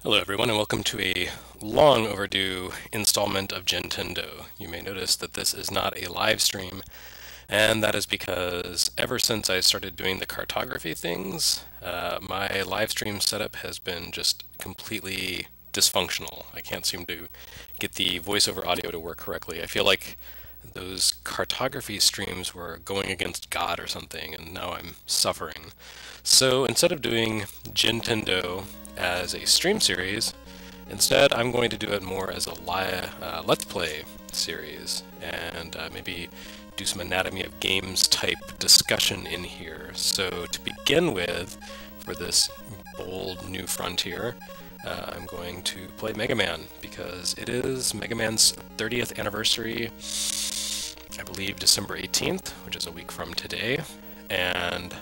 Hello everyone and welcome to a long overdue installment of Gintendo. You may notice that this is not a live stream, and that is because ever since I started doing the cartography things, my live stream setup has been just completely dysfunctional. I can't seem to get the voiceover audio to work correctly. I feel like those cartography streams were going against God or something, and now I'm suffering. So instead of doing Gintendo as a stream series, instead I'm going to do it more as a Let's Play series, and maybe do some anatomy of games type discussion in here. So to begin with, for this bold new frontier, I'm going to play Mega Man because it is Mega Man's 30th anniversary, I believe December 18th, which is a week from today, and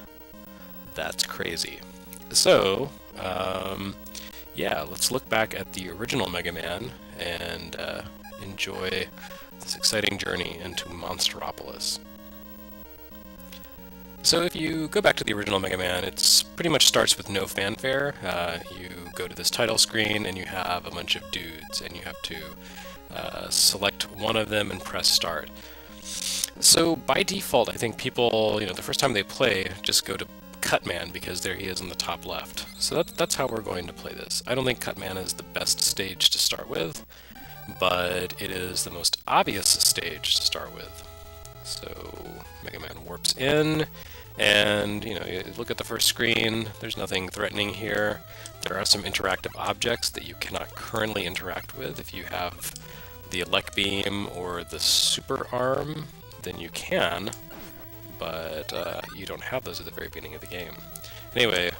that's crazy. So, yeah, let's look back at the original Mega Man and enjoy this exciting journey into Monsteropolis. So if you go back to the original Mega Man, it pretty much starts with no fanfare. You go to this title screen and you have a bunch of dudes, and you have to select one of them and press start. So by default, I think people, the first time they play, just go to Cutman because there he is in the top left. So that's how we're going to play this. I don't think Cutman is the best stage to start with, but it is the most obvious stage to start with. So Mega Man warps in, and you look at the first screen, there's nothing threatening here. There are some interactive objects that you cannot currently interact with. If you have the Elect Beam or the Super Arm, then you can, but you don't have those at the very beginning of the game. Anyway,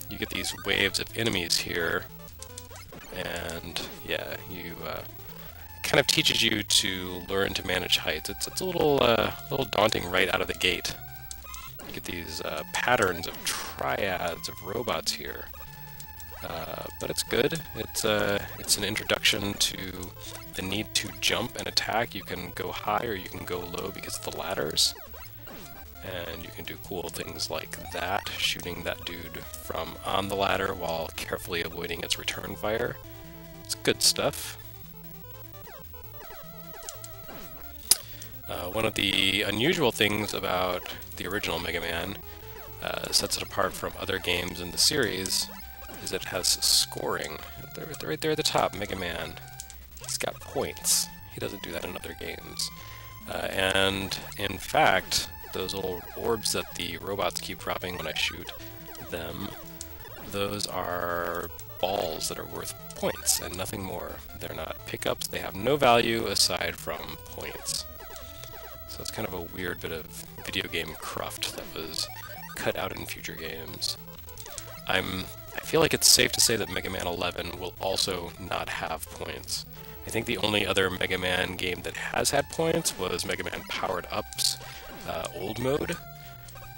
you get these waves of enemies here, and yeah, you kind of teaches you to learn to manage heights. It's a little daunting right out of the gate. You get these patterns of triads of robots here, but it's good. It's an introduction to the need to jump and attack. You can go high or you can go low because of the ladders, and you can do cool things like that, shooting that dude from on the ladder while carefully avoiding its return fire. It's good stuff. One of the unusual things about the original Mega Man sets it apart from other games in the series is that it has scoring. They're right there at the top, Mega Man. He's got points. He doesn't do that in other games. And in fact, those little orbs that the robots keep dropping when I shoot them, those are balls that are worth points and nothing more. They're not pickups. They have no value aside from points. So it's kind of a weird bit of video game cruft that was cut out in future games. I feel like it's safe to say that Mega Man 11 will also not have points. I think the only other Mega Man game that has had points was Mega Man Powered Up's Old Mode,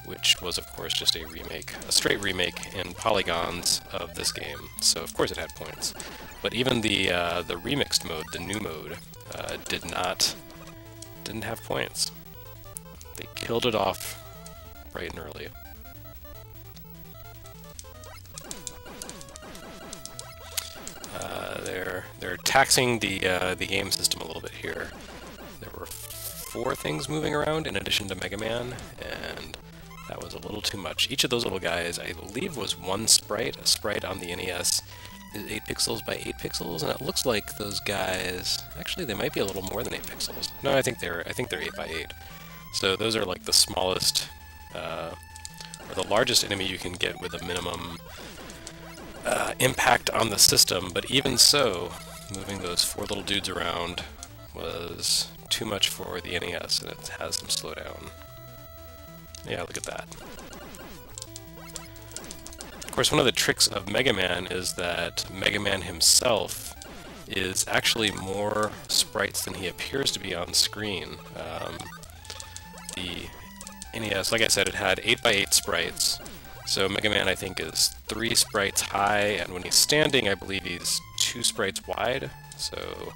which was of course just a remake, a straight remake in polygons of this game. So of course it had points. But even the remixed mode, the new mode, didn't have points. They killed it off bright and early. They're taxing the game system a little bit here. There were 4 things moving around in addition to Mega Man, and that was a little too much. Each of those little guys, I believe, was one sprite. A sprite on the NES is 8 pixels by 8 pixels, and it looks like those guys, actually they might be a little more than 8 pixels. No, I think they're 8 by 8. So those are like the smallest, or the largest enemy you can get with a minimum impact on the system, but even so, moving those 4 little dudes around was too much for the NES, and it has some slowdown. Yeah, look at that. Of course, one of the tricks of Mega Man is that Mega Man himself is actually more sprites than he appears to be on screen. The NES, like I said, it had 8 by 8 sprites, so Mega Man, I think, is 3 sprites high, and when he's standing, I believe he's 2 sprites wide, so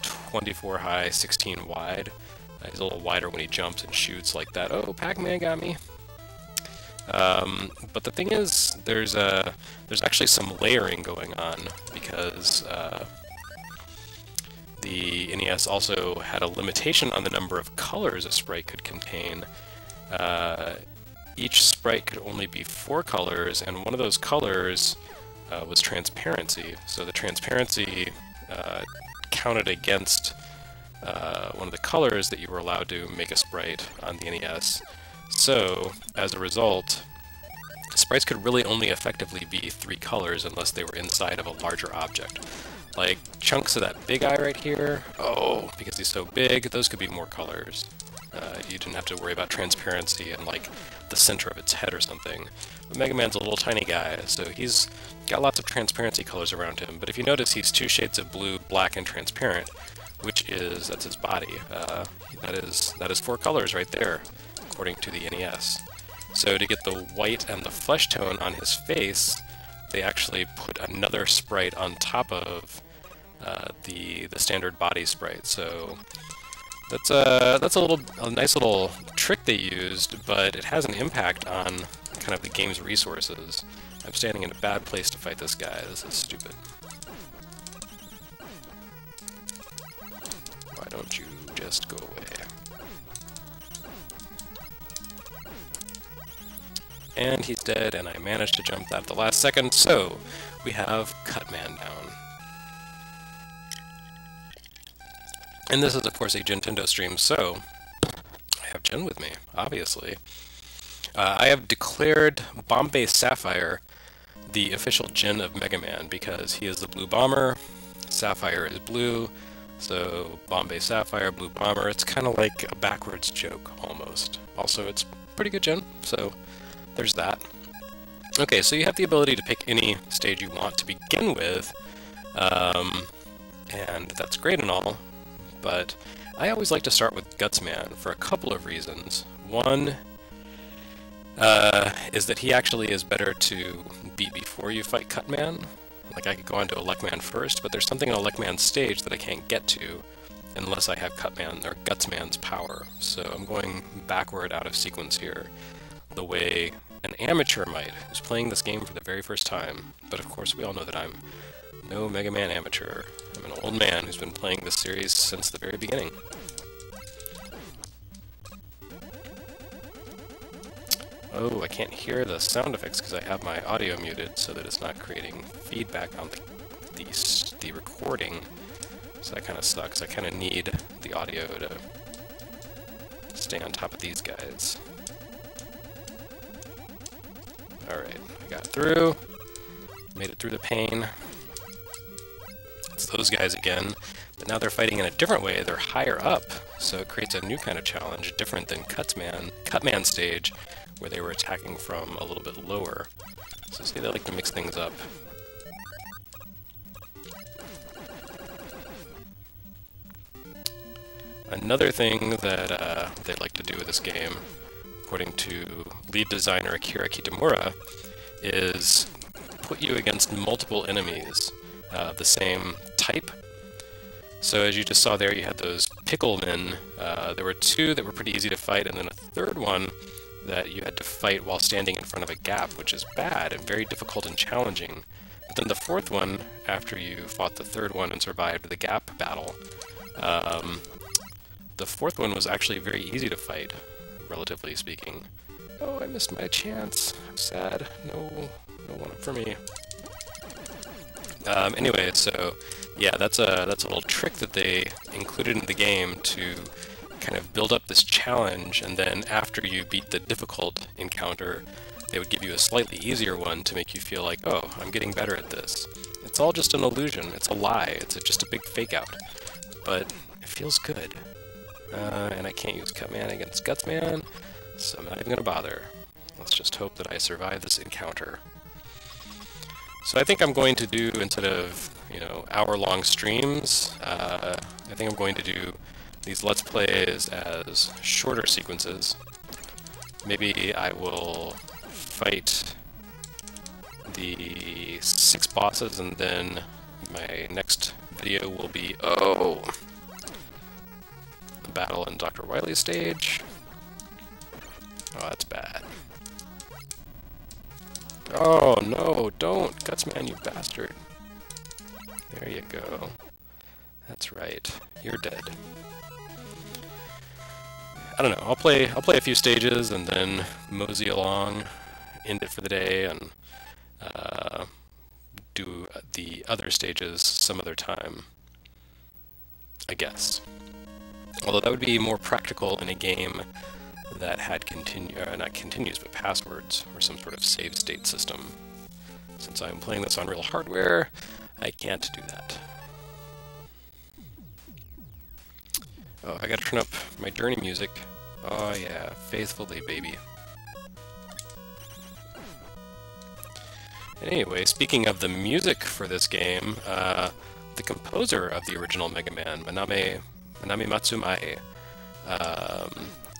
24 high, 16 wide. He's a little wider when he jumps and shoots like that. Oh, Pac-Man got me! But the thing is, there's actually some layering going on because the NES also had a limitation on the number of colors a sprite could contain. Each sprite could only be 4 colors, and one of those colors was transparency. So the transparency counted against one of the colors that you were allowed to make a sprite on the NES. So, as a result, sprites could really only effectively be 3 colors unless they were inside of a larger object. Like chunks of that big eye right here, oh, because he's so big, those could be more colors. You didn't have to worry about transparency in like the center of its head or something. But Mega Man's a little tiny guy, so he's got lots of transparency colors around him. But if you notice, he's 2 shades of blue, black, and transparent, that's his body. That is 4 colors right there, according to the NES. So to get the white and the flesh tone on his face, they actually put another sprite on top of the standard body sprite. So that's a nice little trick they used, but it has an impact on kind of the game's resources. I'm standing in a bad place to fight this guy. This is stupid. Why don't you just go away? And he's dead, and I managed to jump that at the last second, so we have Cutman down. And this is, of course, a Gintendo stream, so I have Jen with me, obviously. I have declared Bombay Sapphire the official Jen of Mega Man because he is the blue bomber, Sapphire is blue, so Bombay Sapphire, blue bomber. It's kind of like a backwards joke, almost. Also, it's pretty good Jen, so there's that. Okay, so you have the ability to pick any stage you want to begin with, and that's great and all, but I always like to start with Gutsman for a couple of reasons. One is that he actually is better to beat before you fight Cutman. Like, I could go on to Electman first, but there's something in Electman's stage that I can't get to unless I have Cutman or Gutsman's power. So I'm going backward out of sequence here, the way an amateur might, who's playing this game for the very first time. But of course, we all know that I'm no Mega Man amateur. I'm an old man who's been playing this series since the very beginning. Oh, I can't hear the sound effects because I have my audio muted so that it's not creating feedback on the recording. So that kind of sucks. I kind of need the audio to stay on top of these guys. Alright, I got through. Made it through the pain. It's those guys again, but now they're fighting in a different way. They're higher up, so it creates a new kind of challenge, different than Cutman stage, where they were attacking from a little bit lower. So see, they like to mix things up. Another thing that they like to do with this game, according to lead designer Akira Kitamura, is put you against multiple enemies of the same type. So as you just saw there, you had those picklemen. There were 2 that were pretty easy to fight, and then a third one that you had to fight while standing in front of a gap, which is bad and very difficult and challenging. But then the 4th one, after you fought the 3rd one and survived the gap battle, the 4th one was actually very easy to fight, relatively speaking. Oh, I missed my chance. I'm sad. No one up for me. Anyway, so yeah, that's a little trick that they included in the game to kind of build up this challenge, and then after you beat the difficult encounter, they would give you a slightly easier one to make you feel like, oh, I'm getting better at this. It's all just an illusion. It's a lie. It's just a big fake out. But it feels good. And I can't use Cutman against Gutsman, so I'm not even going to bother. Let's just hope that I survive this encounter. So I think I'm going to do, instead of, hour-long streams, I think I'm going to do these Let's Plays as shorter sequences. Maybe I will fight the 6 bosses, and then my next video will be, the battle in Dr. Wily's stage. Oh, that's bad. Oh, no, don't! Gutsman, you bastard. There you go. That's right. You're dead. I don't know. I'll play a few stages and then mosey along, end it for the day, and do the other stages some other time, I guess. Although that would be more practical in a game that had not continues, but passwords or some sort of save state system. Since I'm playing this on real hardware, I can't do that. Oh, I gotta turn up my Journey music. Oh yeah, faithfully, baby. Anyway, speaking of the music for this game, the composer of the original Mega Man, Manami Matsumae,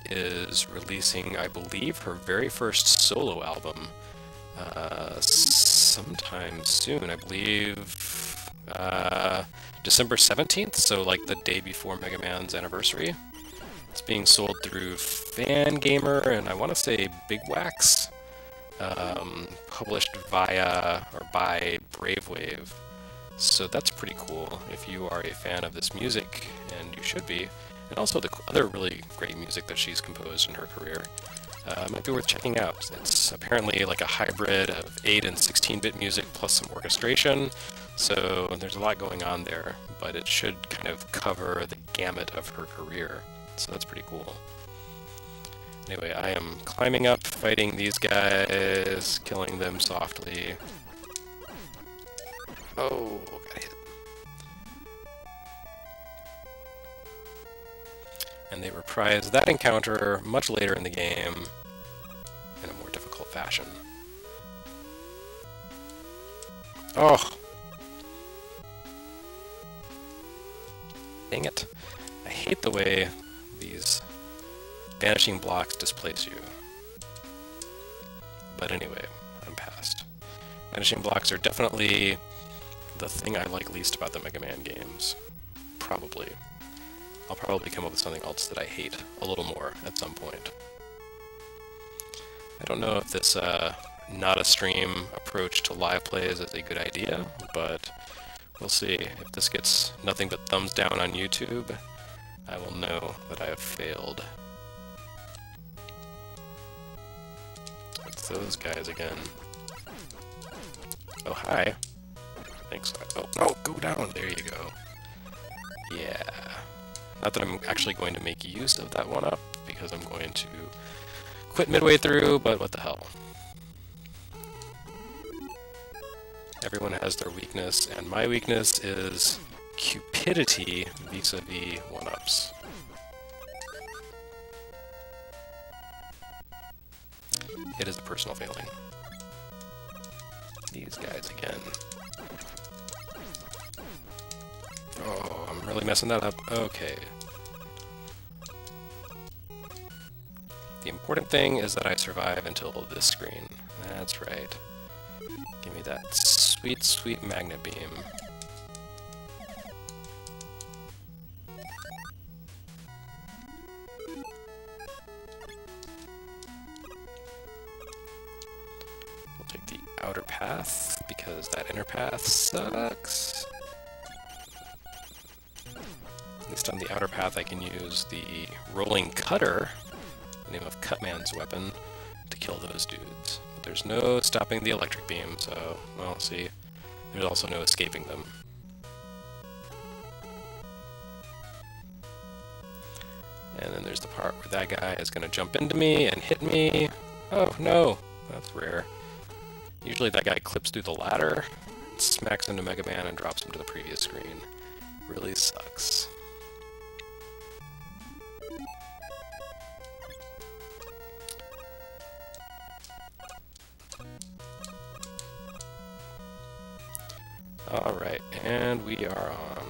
is releasing, I believe, her very first solo album sometime soon. I believe December 17th, so like the day before Mega Man's anniversary. It's being sold through Fangamer and I want to say Big Wax, published via or by Bravewave. So that's pretty cool if you are a fan of this music, and you should be, and also the other really great music that she's composed in her career. Might be worth checking out. It's apparently like a hybrid of 8 and 16-bit music plus some orchestration, so there's a lot going on there, but it should kind of cover the gamut of her career, so that's pretty cool. Anyway, I am climbing up, fighting these guys, killing them softly. Oh, got hit. And they reprise that encounter much later in the game in a more difficult fashion. Oh! Dang it. I hate the way these vanishing blocks displace you. But anyway, I'm past. Vanishing blocks are definitely the thing I like least about the Mega Man games. Probably. I'll probably come up with something else that I hate a little more at some point. I don't know if this not a stream approach to live plays is a good idea, but we'll see. If this gets nothing but thumbs down on YouTube, I will know that I have failed. It's those guys again. Oh, hi. Thanks. Oh, no, go down. There you go. Yeah. Not that I'm actually going to make use of that one up, because I'm going to quit midway through, but what the hell. Everyone has their weakness, and my weakness is cupidity vis-a-vis one-ups. It is a personal failing. These guys again. Oh, I'm really messing that up. Okay. The important thing is that I survive until this screen. That's right. Give me that sweet, sweet magnet beam. We'll take the outer path, because that inner path sucks. At least on the outer path I can use the rolling cutter, the name of Cutman's weapon, to kill those dudes. But there's no stopping the electric beam, so, well, see, there's also no escaping them. And then there's the part where that guy is going to jump into me and hit me. Oh, no, that's rare. Usually that guy clips through the ladder, smacks into Mega Man, and drops him to the previous screen. Really sucks. Alright, and we are on.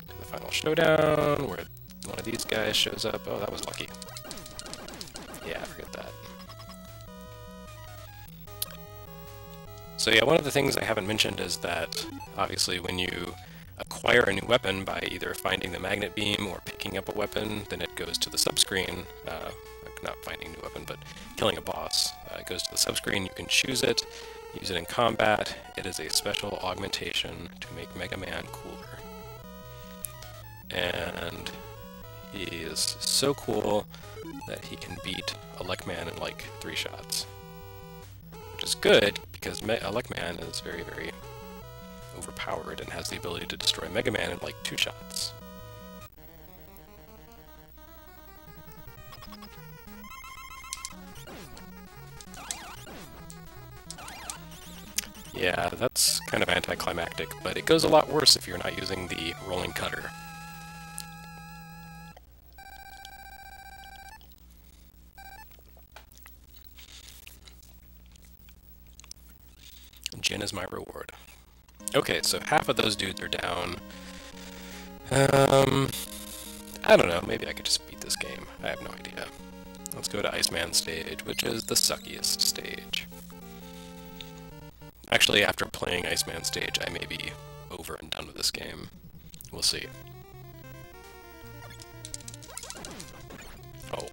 To the final showdown, where one of these guys shows up. Oh, that was lucky. Yeah, forget that. So yeah, one of the things I haven't mentioned is that, obviously, when you acquire a new weapon by either finding the magnet beam or picking up a weapon. Then it goes to the subscreen, not finding a new weapon, but killing a boss. It goes to the subscreen, you can choose it, use it in combat. It is a special augmentation to make Mega Man cooler. And he is so cool that he can beat Elecman in like 3 shots. Which is good, because Elecman is very, very overpowered and has the ability to destroy Mega Man in like 2 shots. Yeah, that's kind of anticlimactic, but it goes a lot worse if you're not using the rolling cutter. Gin is my reward. Okay, so half of those dudes are down. I don't know, maybe I could just beat this game. I have no idea. Let's go to Iceman stage, which is the suckiest stage. Actually, after playing Iceman stage, I may be over and done with this game. We'll see. Oh.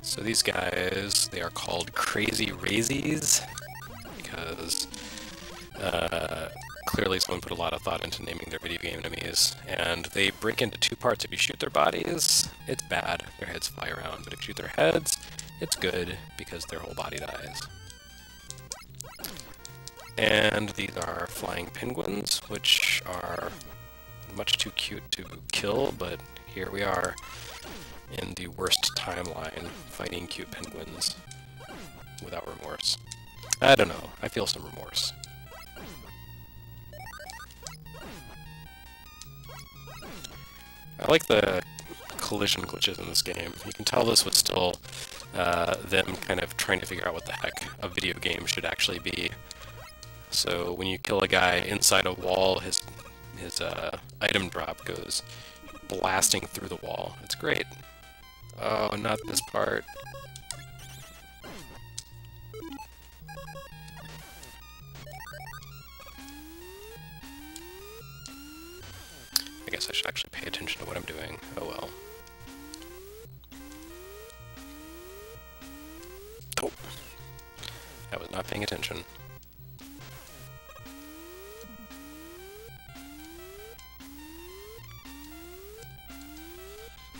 So these guys, they are called Crazy Razies, because clearly someone put a lot of thought into naming their video game enemies, and they break into 2 parts. If you shoot their bodies, it's bad, their heads fly around, but if you shoot their heads, it's good, because their whole body dies. And these are flying penguins, which are much too cute to kill, but here we are in the worst timeline, fighting cute penguins without remorse. I don't know, I feel some remorse. I like the collision glitches in this game. You can tell this was still them kind of trying to figure out what the heck a video game should actually be. So when you kill a guy inside a wall, his item drop goes blasting through the wall. It's great. Oh, not this part. I guess I should actually pay attention to what I'm doing. Oh well. Oh. I was not paying attention.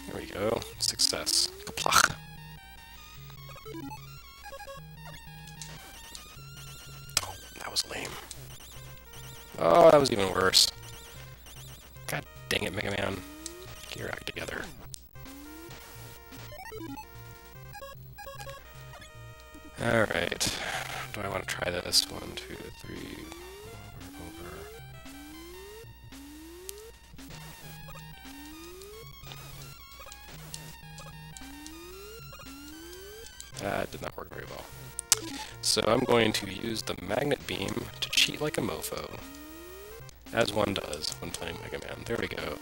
There we go. Success. Kaplach. Oh, that was lame. Oh, that was even worse. God dang it, Mega Man. Get your act together. Alright. Do I want to try this? 1, 2, 3. Over. That did not work very well. So I'm going to use the magnet beam to cheat like a mofo. As one does when playing Mega Man. There we go.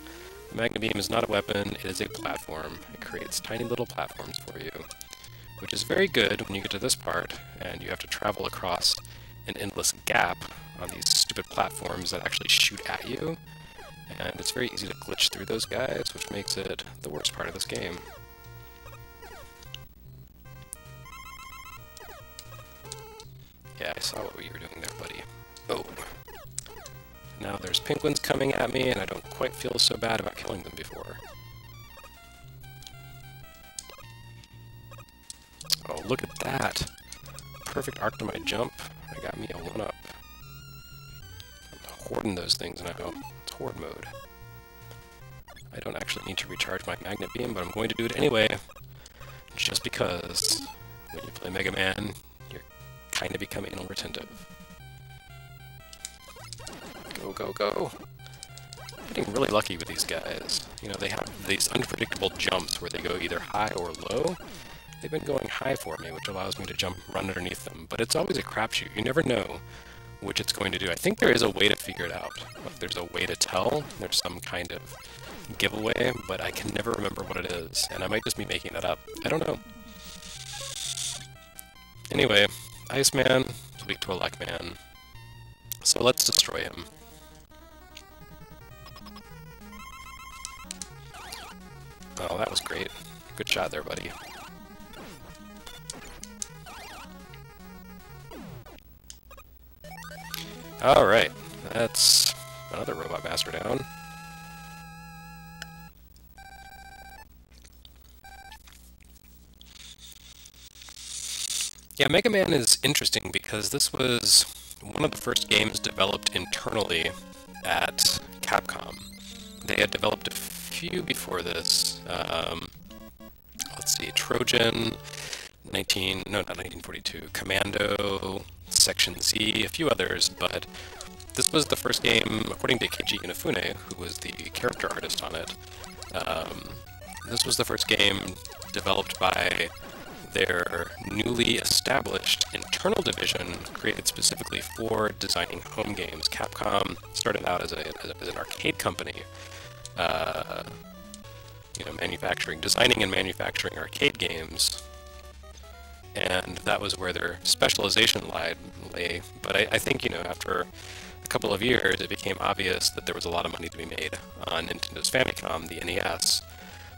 The magnet beam is not a weapon, it is a platform. It creates tiny little platforms for you, which is very good when you get to this part and you have to travel across an endless gap on these stupid platforms that actually shoot at you. And it's very easy to glitch through those guys, which makes it the worst part of this game. Yeah, I saw what you were doing there, buddy. Oh. Now there's penguins coming at me, and I don't quite feel so bad about killing them before. Oh, look at that! Perfect arc to my jump. I got me a 1-up. I'm hoarding those things now. It's horde mode. I don't actually need to recharge my magnet beam, but I'm going to do it anyway. Just because when you play Mega Man, you're kind of become anal retentive. Go, go, go! I'm getting really lucky with these guys. You know, they have these unpredictable jumps where they go either high or low. They've been going high for me, which allows me to jump, run underneath them. But it's always a crapshoot. You never know which it's going to do. I think there is a way to figure it out. Like, there's a way to tell. There's some kind of giveaway, but I can never remember what it is. And I might just be making that up. I don't know. Anyway, Iceman, weak to a luck man. So let's destroy him. Oh, that was great. Good shot there, buddy. Alright, that's another Robot Master down. Yeah, Mega Man is interesting because this was one of the first games developed internally at Capcom. They had developed a few before this. Let's see, Trojan, not 1942, Commando, Section Z, a few others, but this was the first game, according to Keiji Inafune, who was the character artist on it. This was the first game developed by their newly established internal division created specifically for designing home games. Capcom started out as an arcade company, designing and manufacturing arcade games, and that was where their specialization lay. But I think, after a couple of years, it became obvious that there was a lot of money to be made on Nintendo's Famicom, the NES.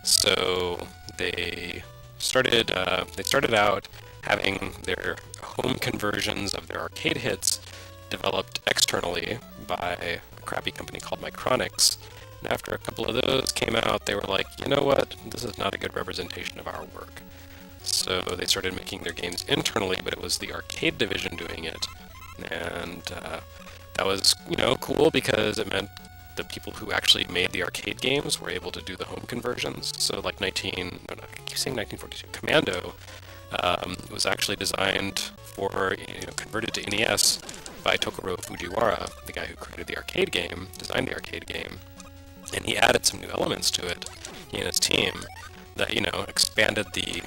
So they started out having their home conversions of their arcade hits developed externally by a crappy company called Micronix. And after a couple of those came out, they were like, you know what, this is not a good representation of our work. So they started making their games internally, but it was the arcade division doing it. And that was, cool because it meant the people who actually made the arcade games were able to do the home conversions. So like I keep saying 1942, Commando was actually designed for, converted to NES by Tokuro Fujiwara, the guy who created the arcade game, designed the arcade game. And he added some new elements to it, he and his team, that, expanded the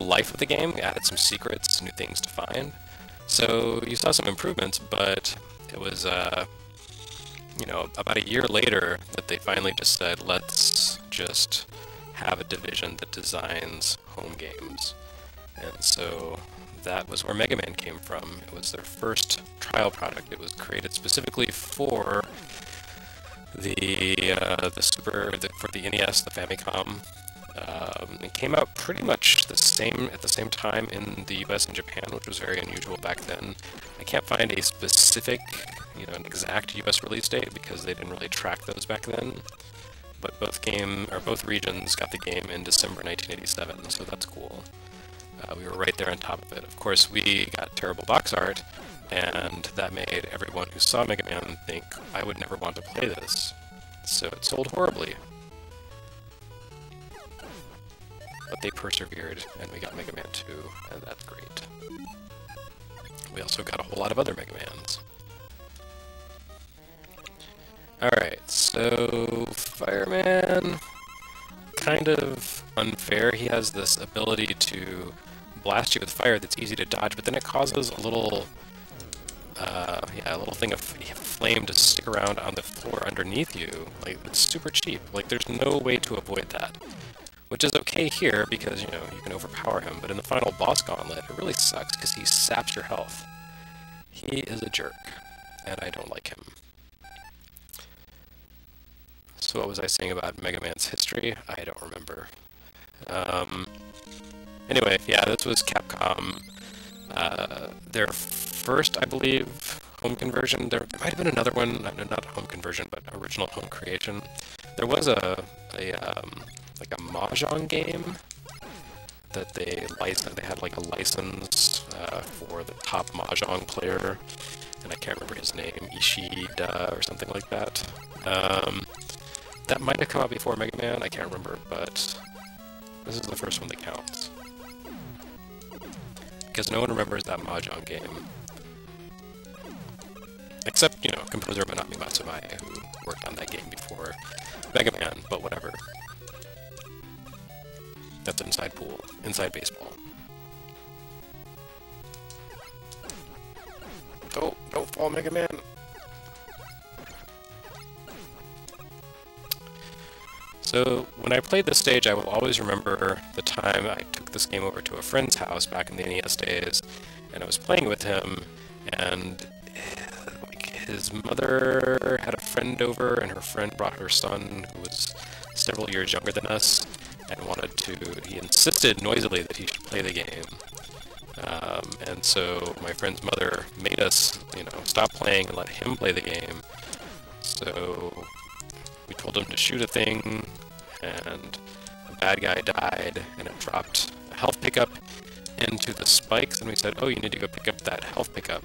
life of the game, added some secrets, new things to find. So you saw some improvements, but it was, about a year later that they finally just said, let's just have a division that designs home games. And so that was where Mega Man came from. It was their first trial product. It was created specifically for the NES, the Famicom. It came out pretty much at the same time in the US and Japan, which was very unusual back then. I can't find a specific, an exact US release date because they didn't really track those back then. But both regions got the game in December 1987, so that's cool. We were right there on top of it. Of course, we got terrible box art, and that made everyone who saw Mega Man think, I would never want to play this. So it sold horribly. But they persevered, and we got Mega Man 2, and that's great. We also got a whole lot of other Mega Mans. Alright, so Fireman, kind of unfair. He has this ability to blast you with fire that's easy to dodge, but then it causes a little thing of flame to stick around on the floor underneath you. Like, it's super cheap. Like, there's no way to avoid that. Which is okay here, because, you can overpower him, but in the final boss gauntlet, it really sucks, because he saps your health. He is a jerk, and I don't like him. So what was I saying about Mega Man's history? I don't remember. Anyway, yeah, this was Capcom. Their first, I believe, home conversion. There might have been another one, not home conversion, but original home creation. There was a Mahjong game that they licensed. They had like a license for the top Mahjong player, and I can't remember his name, Ishida or something like that. That might have come out before Mega Man, I can't remember, but this is the first one that counts. Because no one remembers that Mahjong game. Except, composer Manami Matsumae, who worked on that game before Mega Man, but whatever. That's inside baseball. Don't fall, Mega Man! So when I played this stage, I will always remember the time I took this game over to a friend's house back in the NES days, and I was playing with him, and like his mother had a friend over, and her friend brought her son, who was several years younger than us, and he insisted noisily that he should play the game. And so my friend's mother made us, stop playing and let him play the game. So we told him to shoot a thing, and a bad guy died, and it dropped a health pickup into the spikes, and we said, oh, you need to go pick up that health pickup.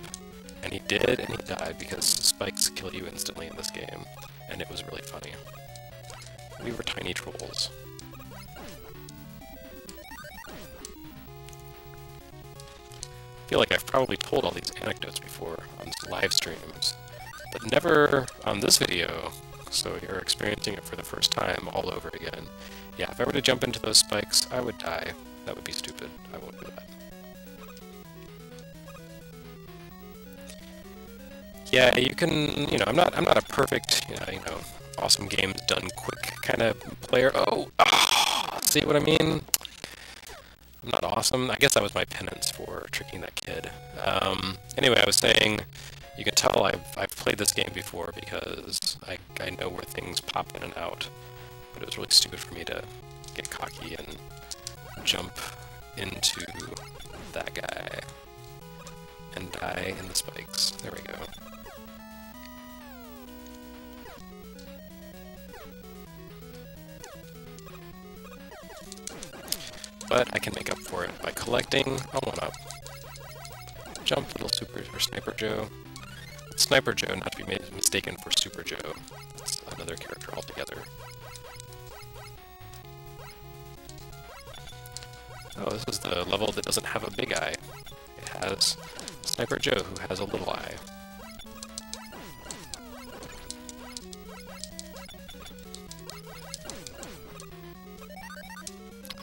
And he did, and he died, because spikes kill you instantly in this game, and it was really funny. We were tiny trolls. I feel like I've probably told all these anecdotes before on live streams, but never on this video, so you're experiencing it for the first time all over again. Yeah, if I were to jump into those spikes, I would die. That would be stupid. I won't do that. Yeah, you can, I'm not a perfect, awesome games done quick kind of player. Oh, see what I mean? I'm not awesome. I guess that was my penance for tricking that kid. Anyway, I was saying, you can tell I've played this game before because I know where things pop in and out. But it was really stupid for me to get cocky and jump into that guy and die in the spikes. There we go. But I can make up for it by collecting a 1-up. Jump, little Sniper Joe. Sniper Joe, not to be mistaken for Super Joe. It's another character altogether. Oh, this is the level that doesn't have a big eye. It has Sniper Joe, who has a little eye.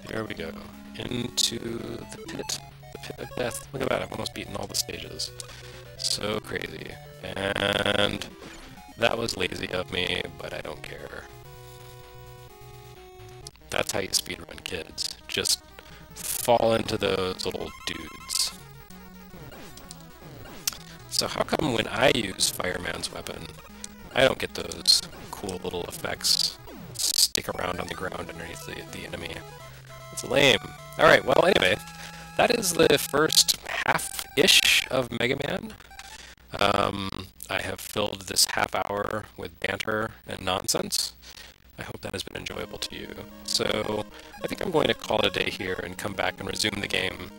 There we go. Into the pit of death. Look at that, I've almost beaten all the stages. So crazy. And that was lazy of me, but I don't care. That's how you speedrun, kids. Just fall into those little dudes. So how come when I use Fireman's weapon, I don't get those cool little effects stick around on the ground underneath the enemy? It's lame. Alright, well, anyway, that is the first half-ish of Mega Man. I have filled this half hour with banter and nonsense. I hope that has been enjoyable to you. So, I think I'm going to call it a day here and come back and resume the game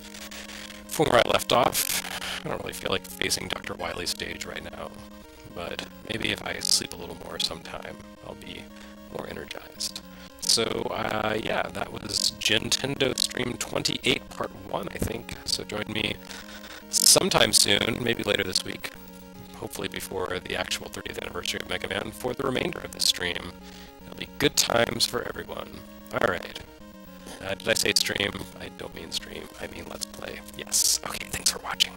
from where I left off. I don't really feel like facing Dr. Wily's stage right now, but maybe if I sleep a little more sometime, I'll be more energized. So, yeah, that was Gintendo Stream 28 Part 1, I think. So join me sometime soon, maybe later this week, hopefully before the actual 30th anniversary of Mega Man, for the remainder of this stream. It'll be good times for everyone. Alright. Did I say stream? I don't mean stream. I mean let's play. Yes. Okay, thanks for watching.